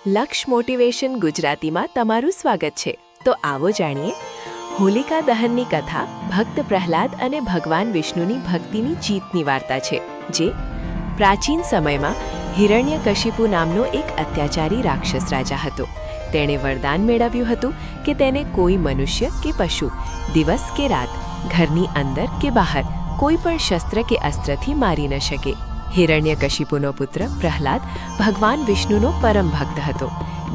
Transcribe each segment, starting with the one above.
લક્ષ મોટિવેશન ગુજરાતીમાં તમારું સ્વાગત છે। તો આવો જાણીએ હોલિકા દહનની કથા ભક્ત પ્રહલાદ અને ભગવાન વિષ્ણુની ભક્તિની જીતની વાર્તા છે। જે પ્રાચીન સમયમાં હિરણ્યકશિપુ નામનો એક અત્યાચારી રાક્ષસ રાજા હતો। તેણે વરદાન મેળવ્યું હતું કે તેને કોઈ મનુષ્ય કે પશુ દિવસ કે રાત ઘરની અંદર કે બહાર કોઈ પણ શસ્ત્ર કે અસ્ત્રથી મારી ન શકે। હિરણ્યકશિપુનો પુત્ર પ્રહલાદ ભગવાન વિષ્ણુનો પરમ ભક્ત હતો,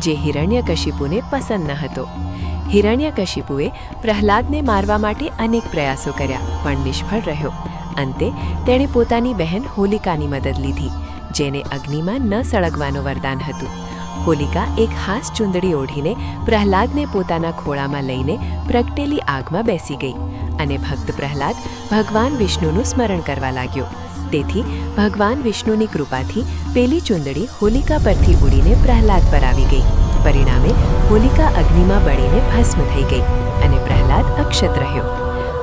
જે હિરણ્યકશિપુને પસંદ ન હતો। હિરણ્યકશિપુએ પ્રહલાદને મારવા માટે અનેક પ્રયાસો કર્યા, પણ નિષ્ફળ રહ્યો। અંતે તેણે પોતાની બહેન હોલિકાની મદદ લીધી, જેને અગ્નિમાં ન સળગવાનું વરદાન હતું। હોલિકા એક હાસ ચૂંદડી ઓઢીને પ્રહલાદને પોતાના ખોળામાં લઈને પ્રગટેલી આગમાં બેસી ગઈ અને ભક્ત પ્રહલાદ ભગવાન વિષ્ણુનું સ્મરણ કરવા લાગ્યો। તેથી ભગવાન વિષ્ણુની કૃપાથી પેલી ચૂંદડી હોલિકા પરથી ઉડીને પ્રહલાદ પર આવી ગઈ। પરિણામે હોલિકા અગ્નિમાં બળીને ભસ્મ થઈ ગઈ અને પ્રહલાદ અક્ષત રહ્યો।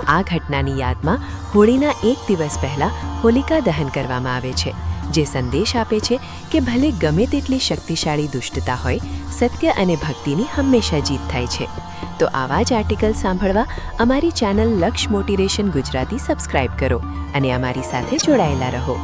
આ ઘટનાની યાદમાં હોળીના એક દિવસ પહેલા હોલિકા દહન કરવામાં આવે છે, જે સંદેશ આપે છે કે ભલે ગમે તેટલી શક્તિશાળી દુષ્ટતા હોય, સત્ય અને ભક્તિની હંમેશા જીત થાય છે। તો આવા જ આર્ટિકલ સાંભળવા અમારી ચેનલ લક્ષ મોટિવેશન ગુજરાતી સબસ્ક્રાઇબ કરો અને અમારી સાથે જોડાયેલા રહો।